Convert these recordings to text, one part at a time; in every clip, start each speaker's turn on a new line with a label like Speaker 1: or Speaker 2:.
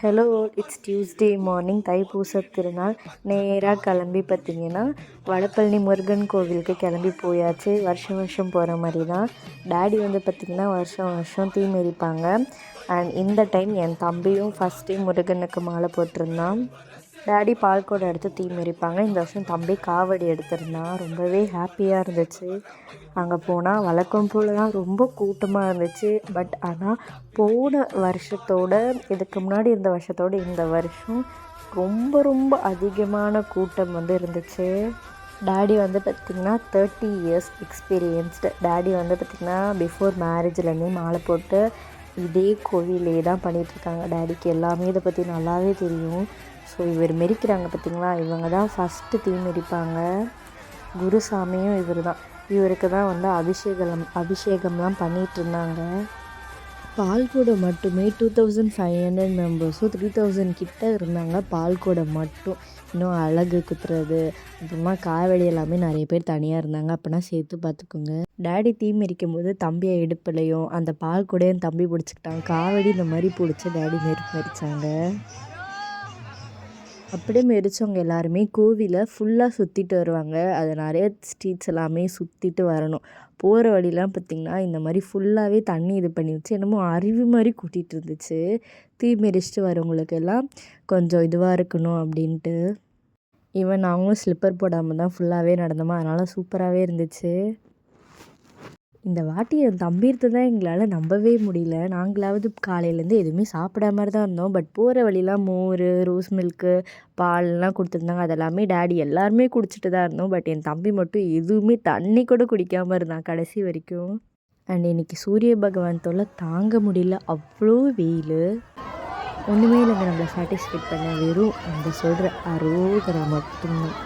Speaker 1: Hello, it's Tuesday morning. தைப்பூச திருநாள். நேராக கிளம்பி பார்த்திங்கன்னா வடபழனி முருகன் கோவிலுக்கு கிளம்பி போயாச்சு. வருஷம் வருஷம் போகிற மாதிரி தான். டேடி வந்து பார்த்திங்கன்னா வருஷம் வருஷம் தீ மிதிப்பாங்க. அண்ட் இந்த டைம் என் தம்பியும் ஃபஸ்ட் டைம் முருகனுக்கு மாலை போட்டிருந்தான். டேடி பால்குடம் எடுத்து தீ மிதிப்பாங்க. இந்த வருஷம் தம்பி காவடி எடுத்திருந்தான். ரொம்பவே ஹாப்பியாக இருந்துச்சு. அங்கே போனால் வழக்கம் போல் தான் ரொம்ப கூட்டமாக இருந்துச்சு. பட் ஆனால் போன வருஷத்தோட இதுக்கு முன்னாடி இருந்த வருஷத்தோட இந்த வருஷம் ரொம்ப ரொம்ப அதிகமான கூட்டம் வந்து இருந்துச்சு. டேடி வந்து பார்த்திங்கன்னா 30 இயர்ஸ் எக்ஸ்பீரியன்ஸ்டு. டேடி வந்து பார்த்திங்கன்னா பிஃபோர் மேரேஜ்லேருந்தே மாலை போட்டு இதே கோவிலே தான் பண்ணிகிட்ருக்காங்க. டேடிக்கு எல்லாமே இதை பற்றி நல்லாவே தெரியும். ஸோ இவர் மெரிக்கிறாங்க பார்த்திங்களா, இவங்க தான் ஃபஸ்ட்டு தீ மிதிப்பாங்க. குருசாமியும் இவர் தான். இவருக்கு தான் வந்து அபிஷேகம்லாம் பண்ணிகிட்ருந்தாங்க. பால்குடம் மட்டுமே 2500 மெம்பர்ஸும் 3000 கிட்ட இருந்தாங்க. பால்குடம் மட்டும். இன்னும் அழகு குத்துறது, அப்புறமா காவடி எல்லாமே நிறைய பேர் தனியாக இருந்தாங்க. அப்போனா சேர்த்து பார்த்துக்கோங்க. டேடி தீ மிதிக்கும் போது தம்பியை இடுப்புலையும் அந்த பால்குடையும் தம்பி பிடிச்சிக்கிட்டாங்க. காவடி இந்த மாதிரி பிடிச்சி டேடி மிதிச்சாங்க. அப்படியே மெரிச்சவங்க எல்லாருமே கோவிலை ஃபுல்லாக சுற்றிட்டு வருவாங்க. அது நிறைய ஸ்ட்ரீட்ஸ் எல்லாமே சுற்றிட்டு வரணும். போகிற வழிலாம் பார்த்திங்கன்னா இந்த மாதிரி ஃபுல்லாகவே தண்ணி இது பண்ணி வச்சு என்னமோ அருவி மாதிரி கூட்டிகிட்டு இருந்துச்சு. தீ மிதிச்சிட்டு வரவங்களுக்கு எல்லாம் கொஞ்சம் இதுவாக இருக்கணும் அப்படின்ட்டு. ஈவன் நாங்களும் ஸ்லிப்பர் போடாமல் தான் ஃபுல்லாகவே நடந்தோமா, அதனால் சூப்பராகவே இருந்துச்சு. இந்த வாட்டி என் தம்பிர்த்து தான் எங்களால் நம்பவே முடியல. நாங்களாவது காலையிலேருந்து எதுவுமே சாப்பிடாம தான் இருந்தோம். பட் போகிற வழிலாம் மோர், ரோஸ் மில்க்கு, பால்லாம் கொடுத்துருந்தாங்க. அதெல்லாமே டேடி எல்லாருமே குடிச்சிட்டு தான் இருந்தோம். பட் என் தம்பி மட்டும் எதுவுமே தண்ணி கூட குடிக்காமல் இருந்தான் கடைசி வரைக்கும். அண்ட் இன்றைக்கி சூரிய பகவான் தொல்லை தாங்க முடியல. அவ்வளோ வெயில். ஒன்றுமே இல்லைங்க நம்மளை சாட்டிஸ்ஃபைட் பண்ண. வெறும் நம்ம சொல்கிற அரோகரா மட்டும்தான்.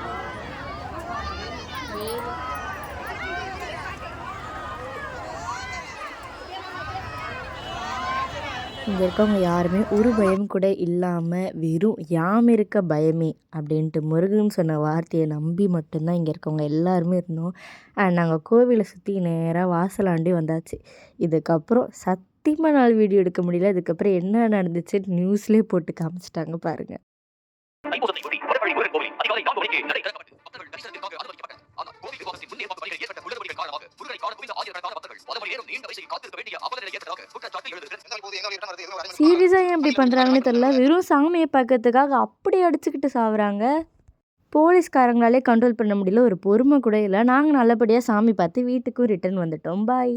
Speaker 1: இங்கே இருக்கவங்க யாருமே ஒரு பயம் கூட இல்லாமல் வெறும் யாம் இருக்க பயமே அப்படின்ட்டு முருகன் சொன்ன வார்த்தையை நம்பி மட்டும்தான் இங்கே இருக்கவங்க எல்லாருமே இருந்தோம். அண்ட் நாங்கள் கோவிலை சுற்றி நேராக வாசலாண்டி வந்தாச்சு. இதுக்கப்புறம் சத்தியமாக நாள் வீடியோ எடுக்க முடியல. இதுக்கப்புறம் என்ன நடந்துச்சு நியூஸ்லேயே போட்டு காமிச்சிட்டாங்க பாருங்கள். சீரியஸாக ஏன் இப்படி பண்ணுறாங்கன்னு தெரியல. வெறும் சாமியை பார்க்கறதுக்காக அப்படி அடிச்சுக்கிட்டு சாவுறாங்க. போலீஸ்காரங்களாலே கண்ட்ரோல் பண்ண முடியல. ஒரு பொறுமை கூட இல்லை. நாங்கள் நல்லபடியாக சாமி பார்த்து வீட்டுக்கும் ரிட்டர்ன் வந்துட்டோம். பாய்.